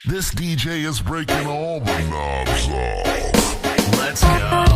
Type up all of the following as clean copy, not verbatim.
This DJ is breaking all the knobs off. Let's go.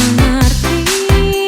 Mengerti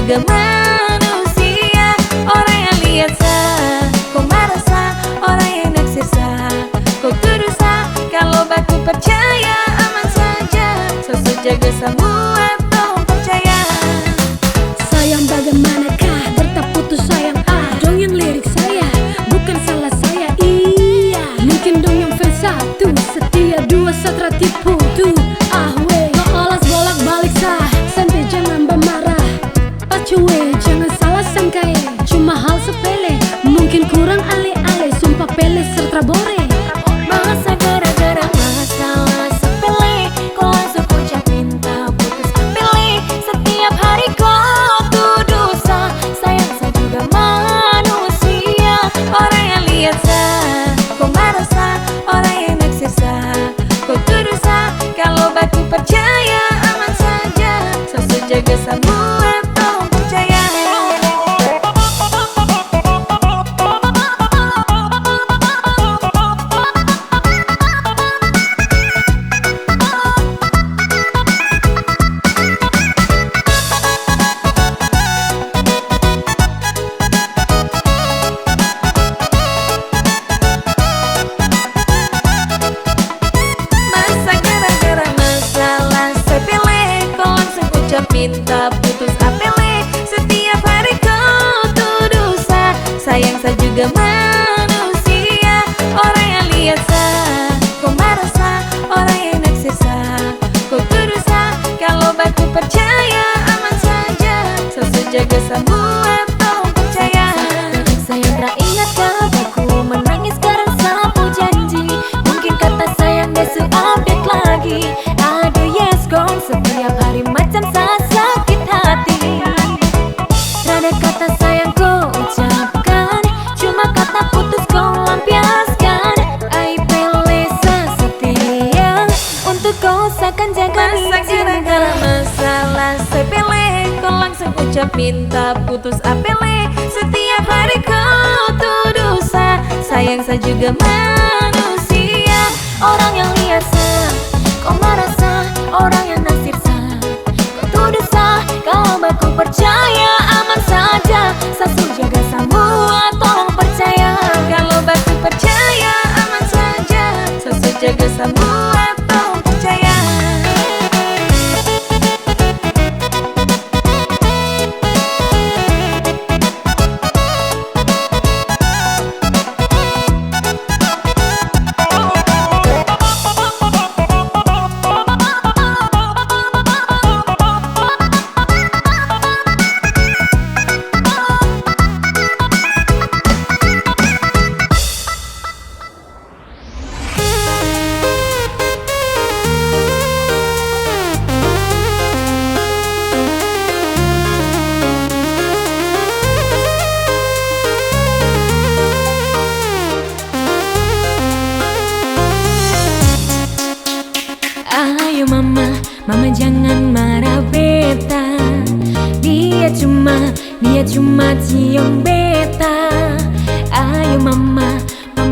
juga manusia. Orang yang lihat sah, kau marah sah. Orang yang naksir sah, kau tuduh sah. Kalau baku percaya aman saja, sosok jaga semua tolong percaya. Sayang bagaimanakah bertap putus sayang dong yang lirik saya, bukan salah saya. Iya, mungkin dong yang fans satu setia, dua satra tipu tuh weh. Lo olas bolak balik sah, santai jangan bermarah. Pacuwe jangan salah sangka cuma hal sepele, mungkin kurang ale-ale, sumpah pele serta bore. Masa gara-gara masalah sepele kau langsung ucap minta putus pilih. Setiap hari kau tuduh sah, sayang saya juga manusia. Orang yang lihat sah, kau marah sah. Orang yang naksir sah, kau tuduh sah. Kalau baku percaya aman saja, sosok jaga semua tolong percaya. Minta putus apele, setiap hari kau tuduh sah, sayang saya juga manusia. Orang yang lihat sah, kau marah sah. Orang yang naksir sah, kau tuduh sah. Kalau baku percaya aman saja, sosok jaga semua tolong percaya. Sayang tak ingat kabarku menangis sekarang sapu janji. Mungkin kata sayang gak se-update lagi. Aduh yes gone, setiap hari macam sakit hati. Rada kata sayang kau ucapkan, cuma kata putus kau lampiaskan. Ai pelesa setia untuk kau seakan jaga gara-gara masalah sepele kau langsung ucap minta putus apele. Setiap hari kau tuduh sah, sayang saya juga manusia. Orang yang lihat sah, kau marah sah. Orang yang naksir sah, kau tuduh sah. Kalau baku percaya aman saja, sosok jaga semua tolong percaya. Kalau baku percaya aman saja, sosok jaga semua tolong percaya. Ayo mama jangan marah beta. Dia cuma cium beta. Ayo mama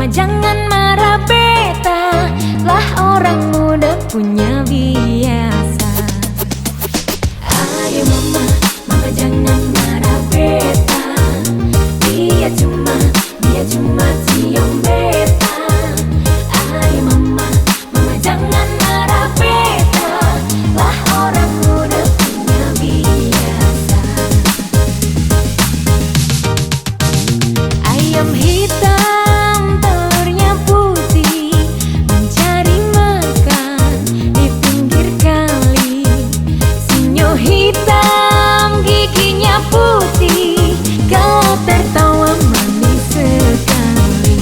jangan marah beta. Lah orang muda punya biasa. Ayo mama jangan marah beta. Dia cuma cium beta. Ayo mama jangan marah beta. Lah orang muda punya biasa. Ayam hitam telurnya putih, mencari makan di pinggir kali. Sinyo hitam giginya putih, kau tertawa manis sekali.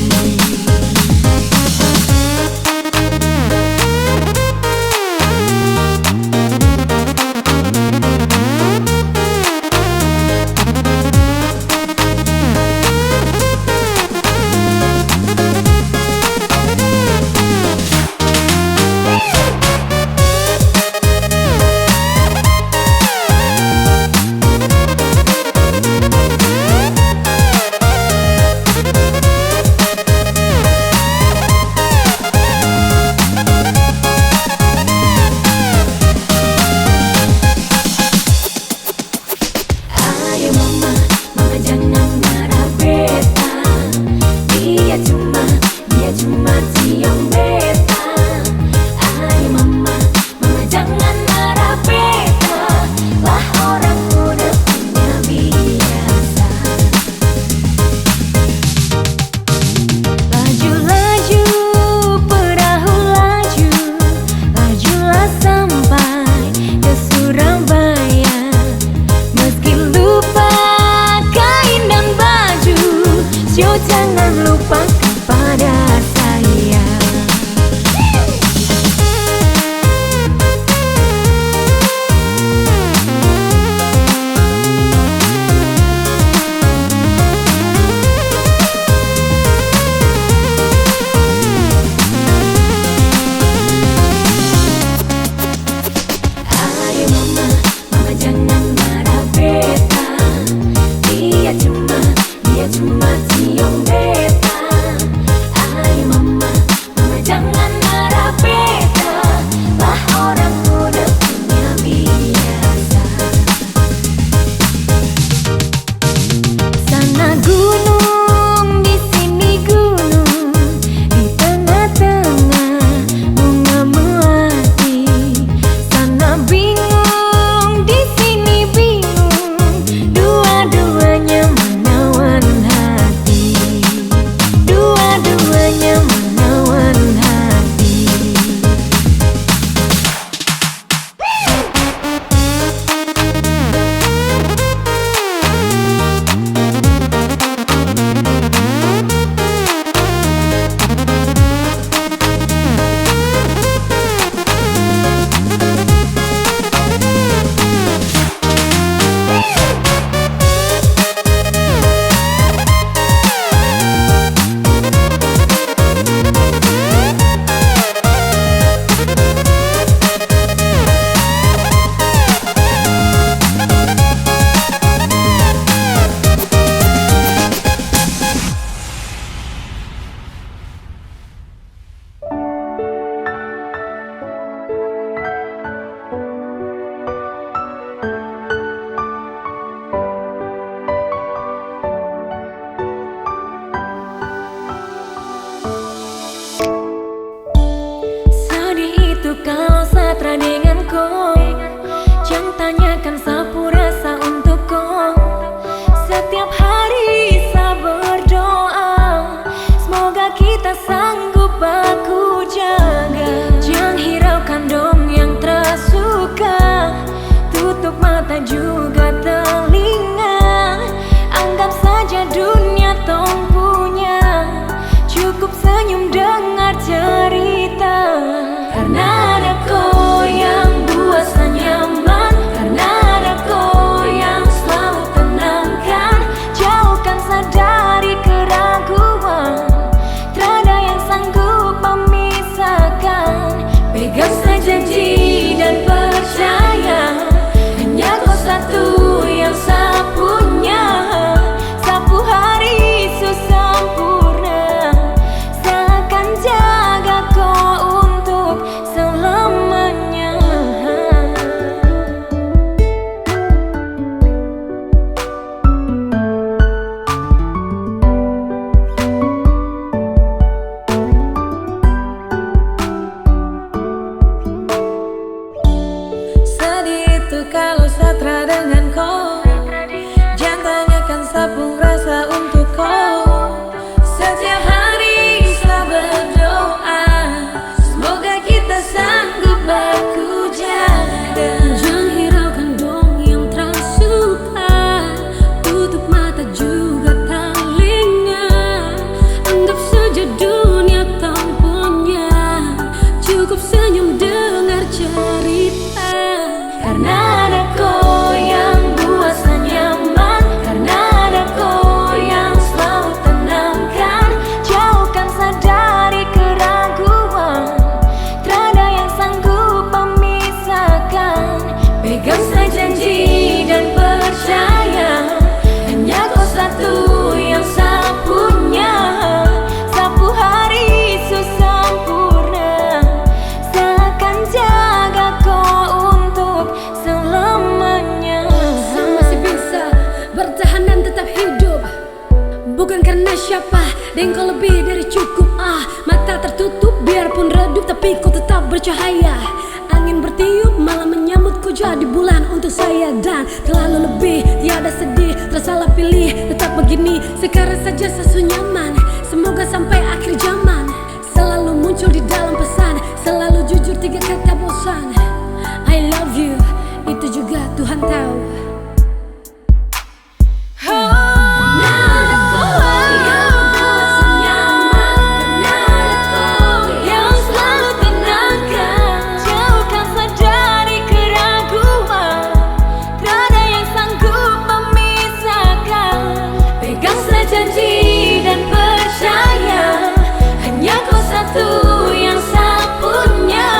saya janji dan percaya, hanya kau satu yang saya punya. Sapu hari sempurna, saya akan jaga kau untuk selamanya. Sedih itu kalau satra dengan kau, jangan tanyakan sapung rasa untuk kau. Setiap hari saya berdoa, semoga kita sanggup baku jaga. Jangan hiraukan dong yang tersuka, tutup mata juga telinga. Anggap saja dunia tampunya, cukup senyum dengar cerita. Karena ada kau yang buat saya nyaman, karena ada kau yang selalu tenangkan, jauhkan saya dari keraguan, tiada yang sanggup memisahkan. Pegang saya janji dan percaya, hanya kau satu yang saya punya. Sapu hari sempurna, saya akan jaga kau untuk selamanya. Saya masih bisa bertahan dan tetap hidup, bukan karena siapa, dan kau lebih dari cukup. Mata tertutup biarpun redup, tapi kau tetap bercahaya. Angin bertiup malah menyambutku jadi bulan untuk saya. Dan terlalu lebih, tiada sedih, tersalah pilih. Tetap begini, sekarang saja sesu nyaman. Semoga sampai akhir zaman selalu muncul di dalam pesan, selalu jujur, 3 kata bosan. I love you, itu juga Tuhan tahu. Janji dan percaya, hanya kau satu yang saya punya.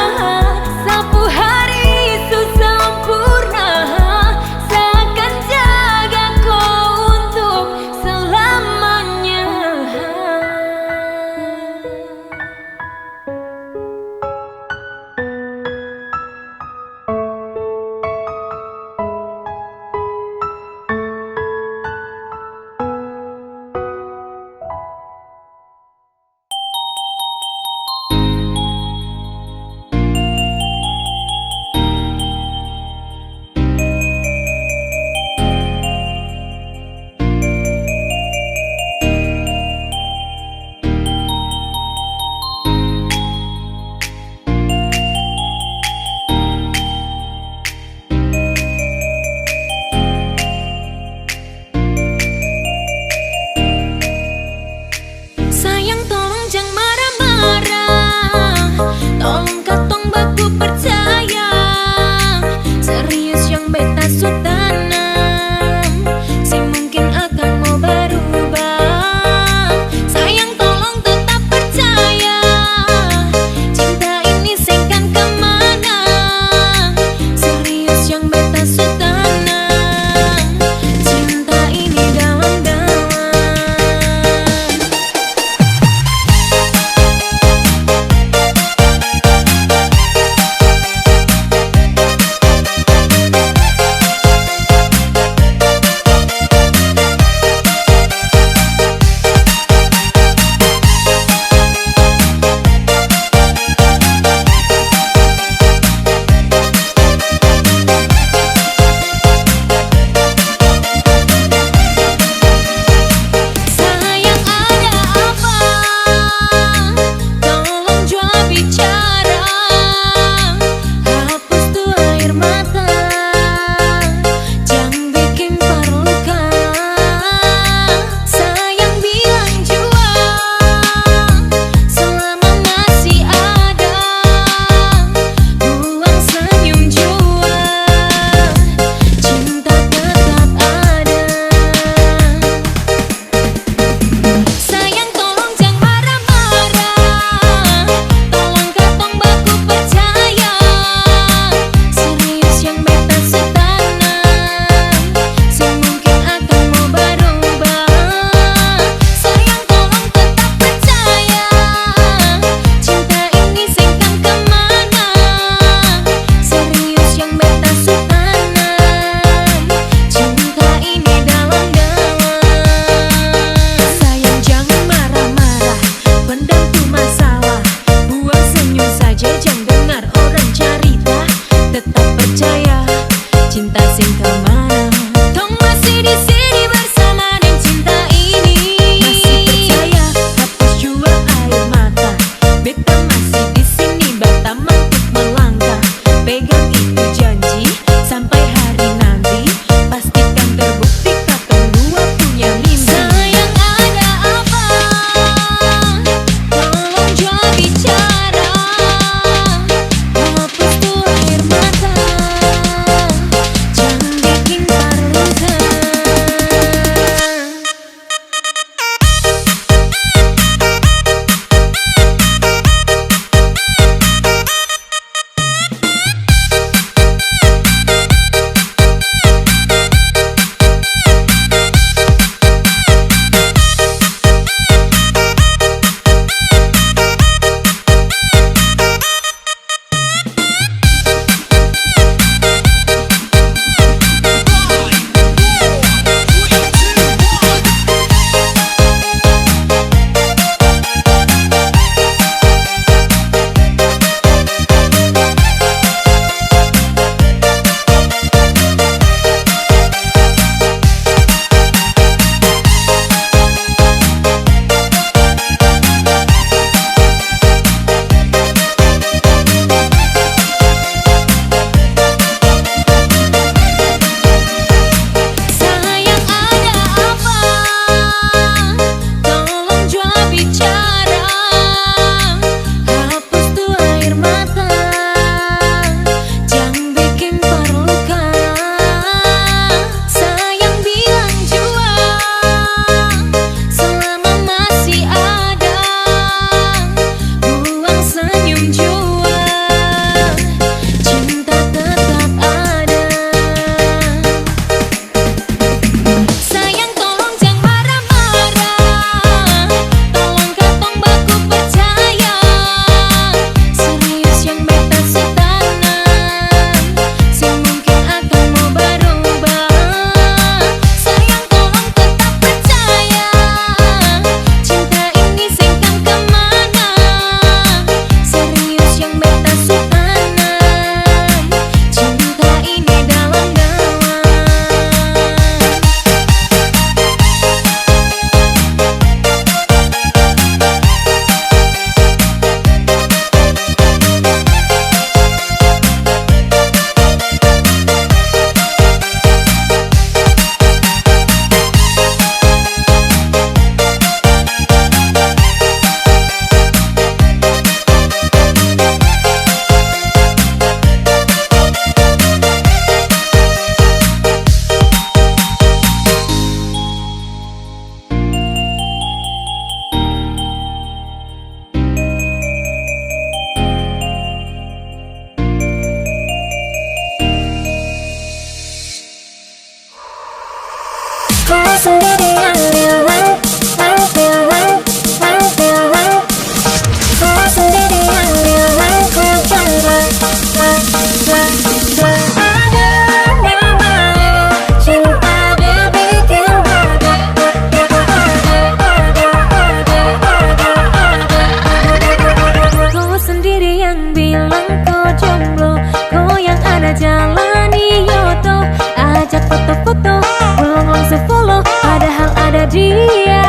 kau jomblo, kau yang ada jalani yoto, ajak foto-foto, belum langsung follow, padahal ada dia.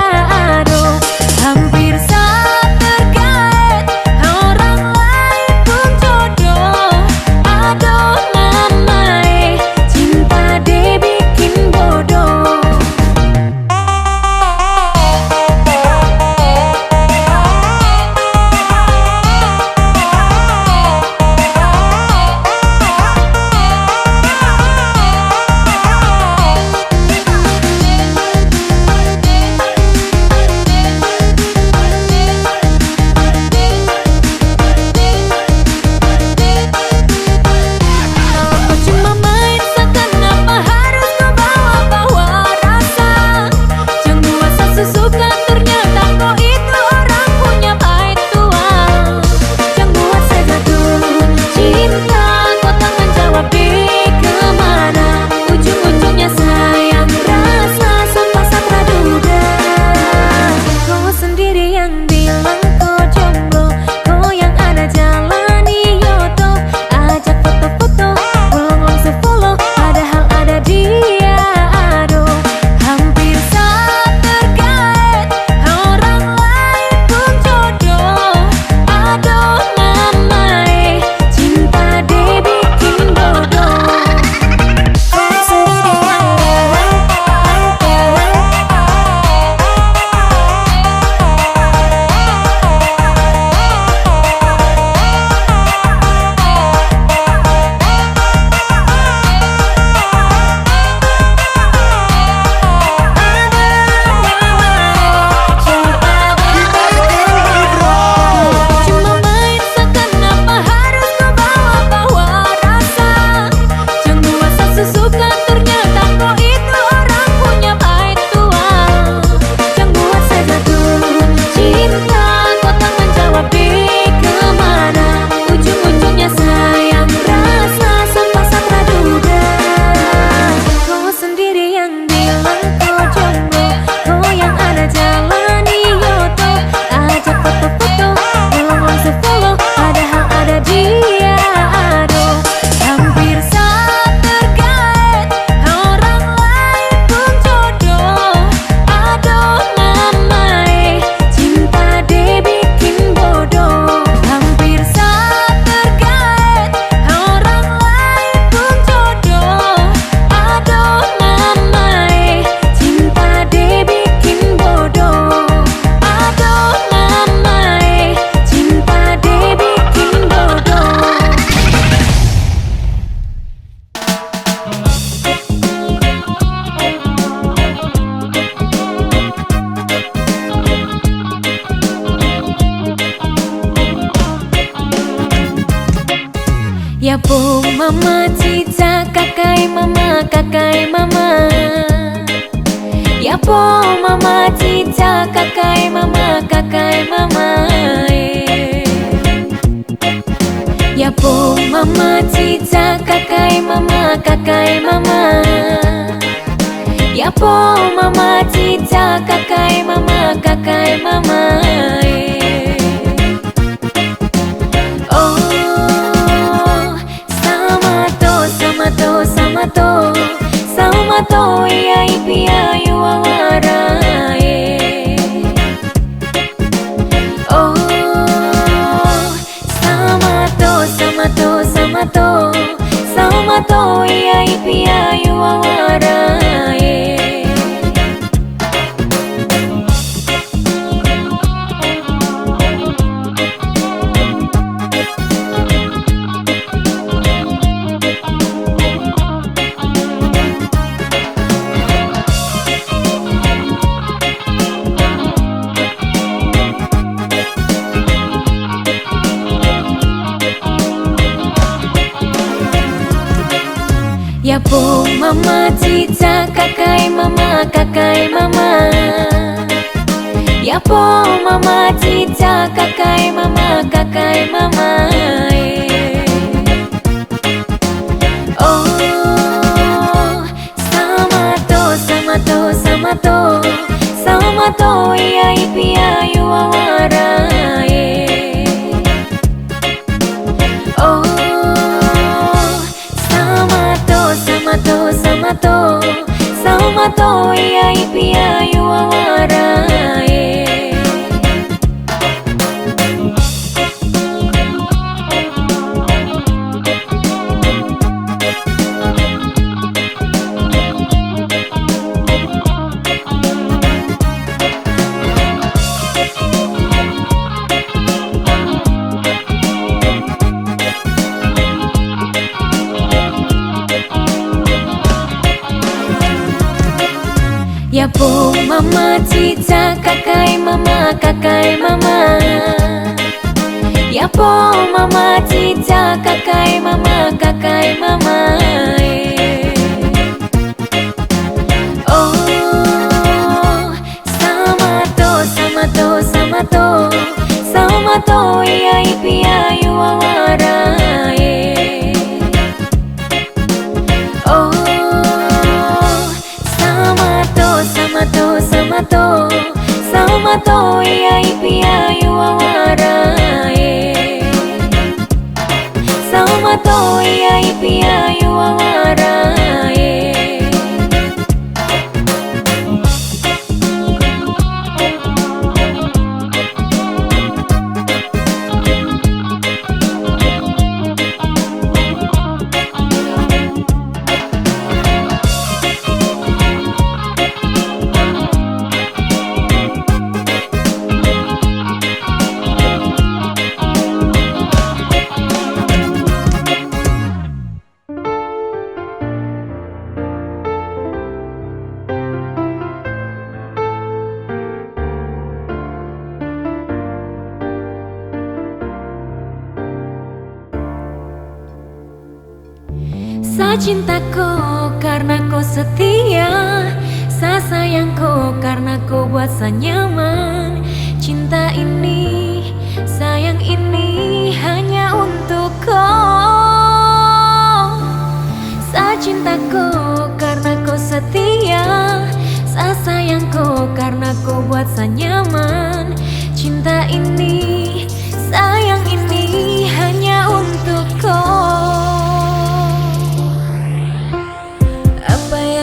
Aduh, hampir saat terkait, orang lain pun jodoh. Aduh mamai, cinta deh bikin bodoh. Ya po mama cica kakai mama Ya po mama cica kakai mama Ya po mama cica kakai mama Ya po mama cica kakai mama Samato iya ipia yuawarae Oh Samato iya ipia yuawarae Ya po mama cica kakai mama Ya po mama cica kakai mama Oh Samato iya ipia yuawarae Oh Samato iya ipia yuawarae. Ya po mama cica kakai mama Ya po mama cica kakai mama Oh Samato iya ipia yuawarae. Oh Samato iya ipia yuawarae. Samato iya ipia yuawarae. Sa cintaku karena kau setia, sa sayangku karena kau buat saya nyaman. Cinta ini, sayang ini hanya untuk kau. Sa cintaku karena kau setia, sa sayangku karena kau buat saya nyaman. Cinta ini, sayang ini hanya untuk kau.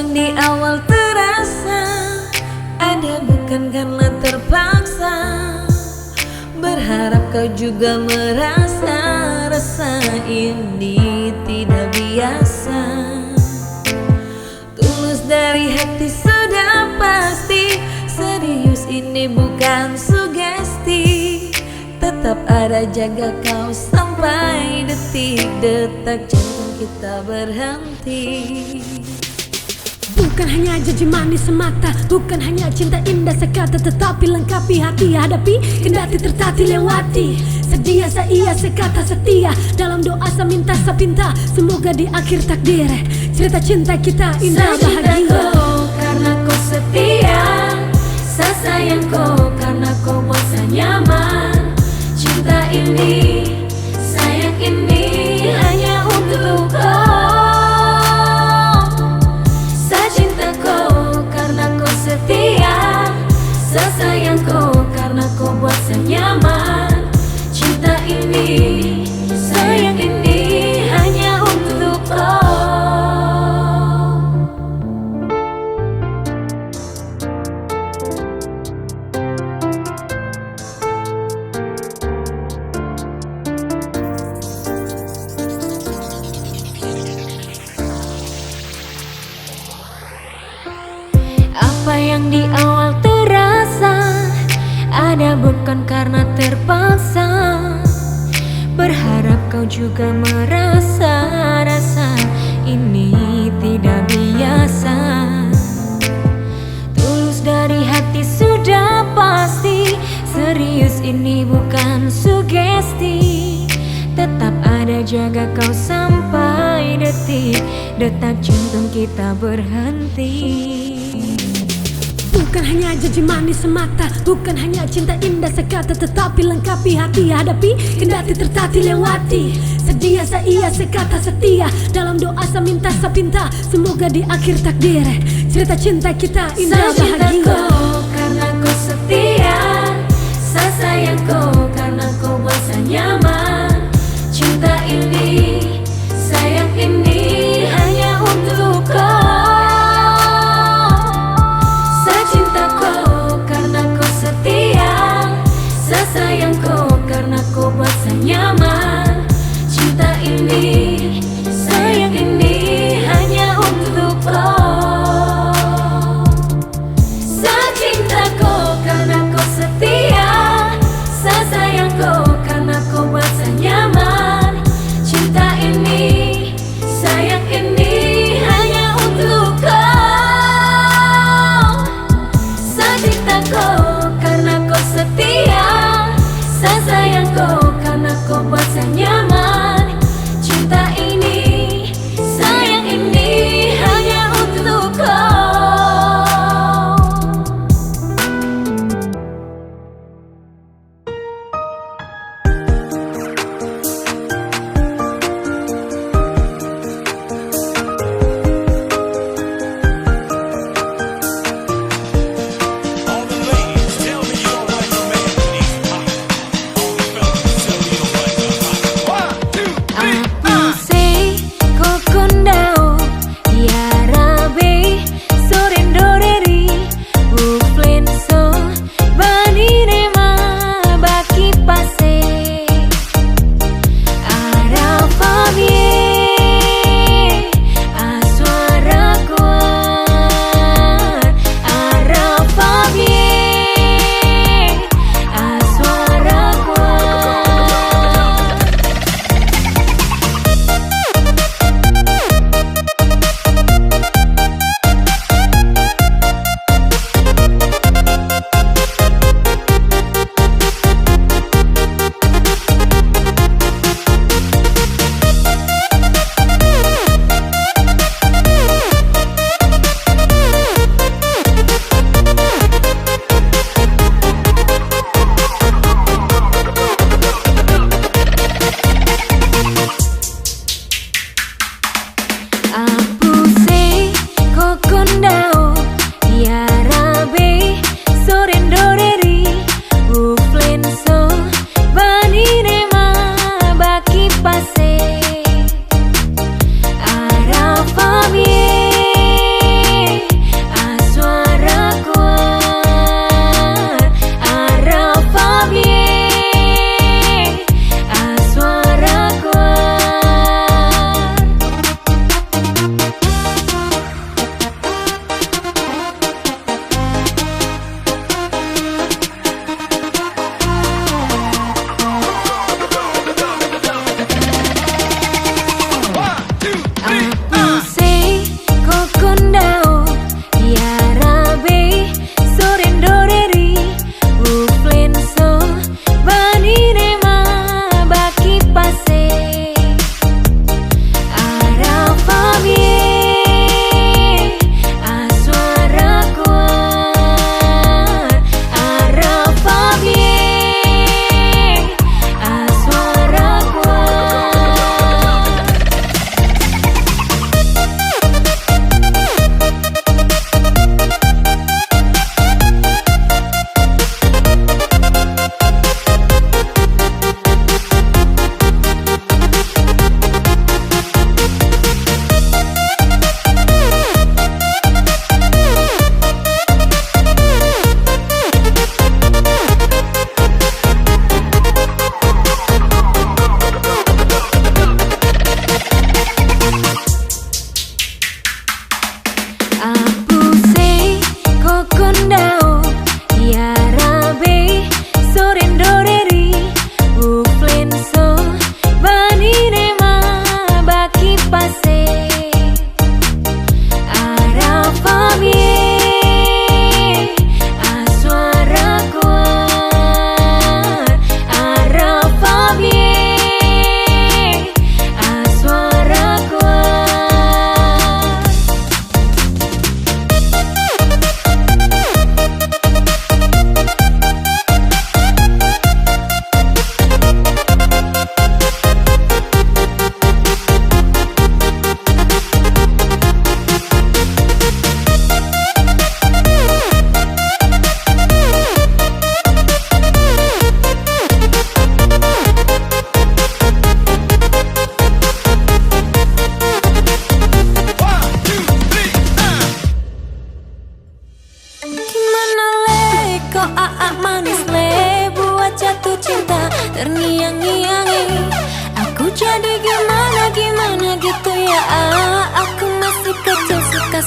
Di awal terasa ada bukan karena terpaksa. Berharap kau juga merasa rasa ini tidak biasa. Tulus dari hati sudah pasti, serius ini bukan sugesti. Tetap ada jaga kau sampai detik-detak jantung kita berhenti. Bukan hanya janji manis semata, bukan hanya cinta indah sekata, tetapi lengkapi hati hadapi, kendati tertati lewati. Sedia saya sekata setia, dalam doa saya minta sepinta, semoga di akhir takdir cerita cinta kita indah bahagia. Karena kau setia, saya sayang kau karena kau buat saya nyaman. Cinta ini, sayang ini hanya untuk kau. Sayangku karena kau buat saya nyaman. Cinta ini, sayang ini hanya untuk kau. Apa yang di awal ada bukan karena terpaksa. Berharap kau juga merasa rasa ini tidak biasa. Tulus dari hati sudah pasti, serius ini bukan sugesti. Tetap ada jaga kau sampai detik-detak jantung kita berhenti. Bukan hanya janji manis semata, bukan hanya cinta indah sekata, tetapi lengkapi hati hadapi, kendati tertati lewati. Sedia saya sekata setia, dalam doa saya minta sepinta, semoga di akhir takdir cerita cinta kita indah bahagia. Karena kau setia, saya sayang kau karena kau buat saya nyaman. Cinta ini, sayang ini hanya untuk kau.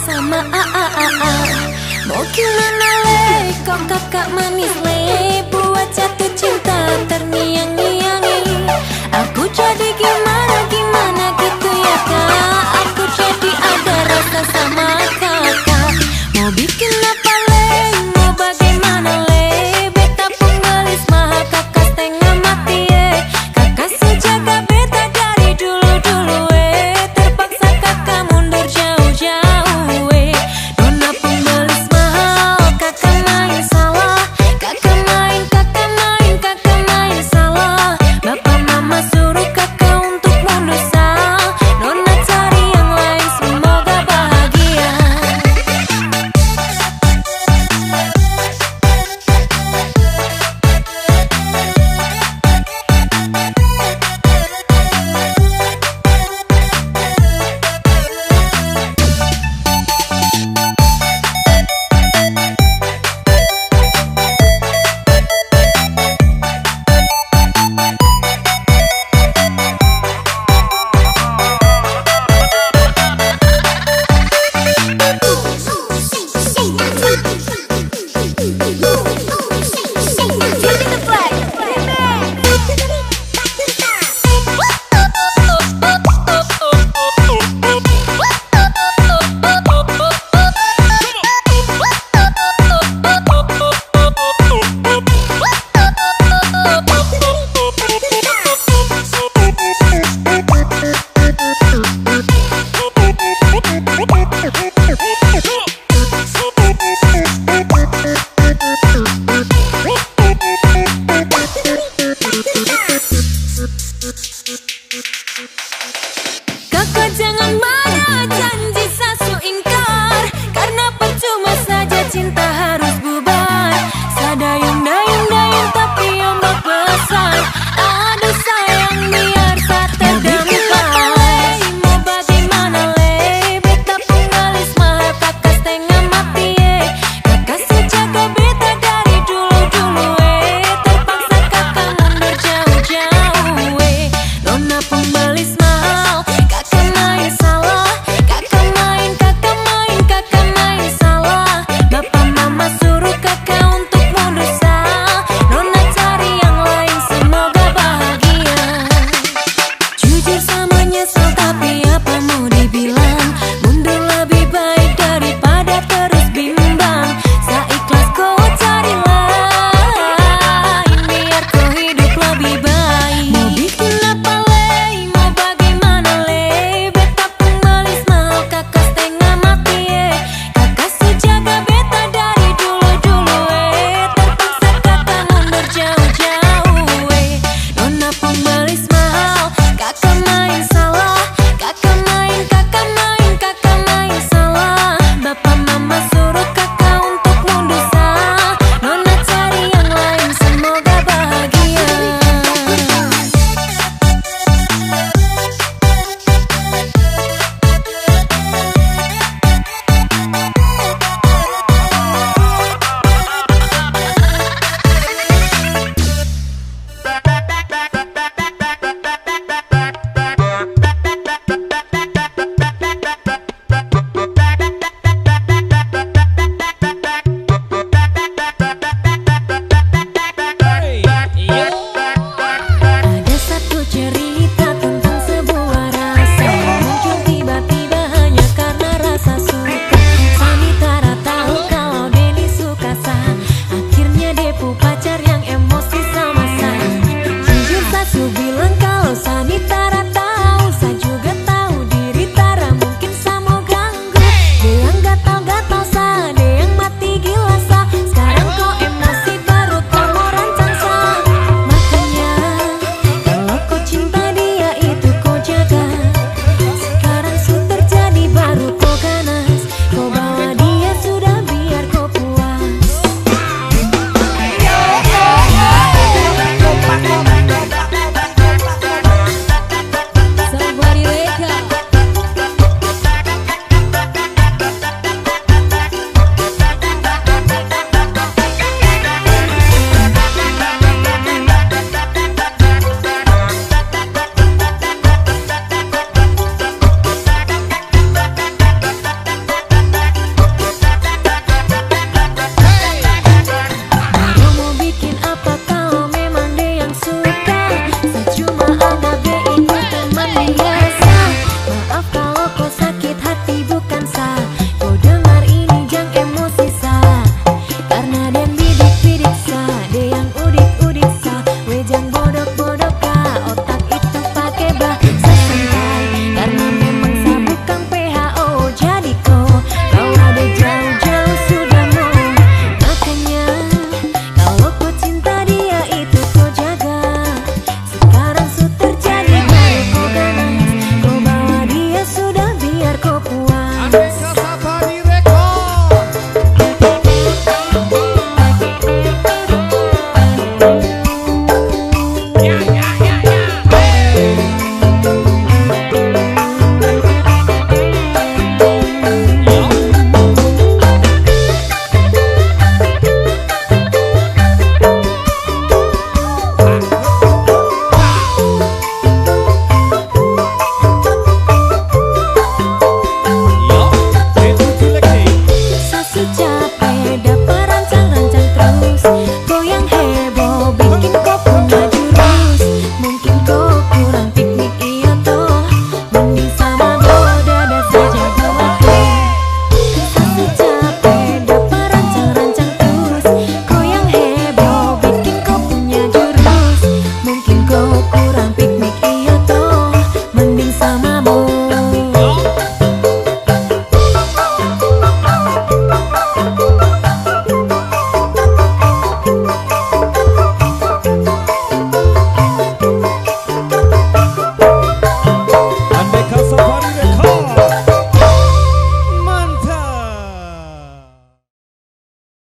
sama Mau gimana le, kok kakak manis le, buat jatuh cinta terngiang-ngiangi. Aku jadi gimana gitu ya kak, aku jadi ada rasa sama kakak. Mau bikin apa le, mau bagaimana le, beta pun gelis mahal kakak setengah mati kakak sejaga beta dari dulu terpaksa kakak mundur jauh-jauh Nona pun gelis mahal, kakak main salah, kakak main salah. Bapak mama suruh kakak untuk mundur sal, Nona cari yang lain semoga bahagia. Kakak jangan marah, janji sasu ingkar, karena percuma saja cinta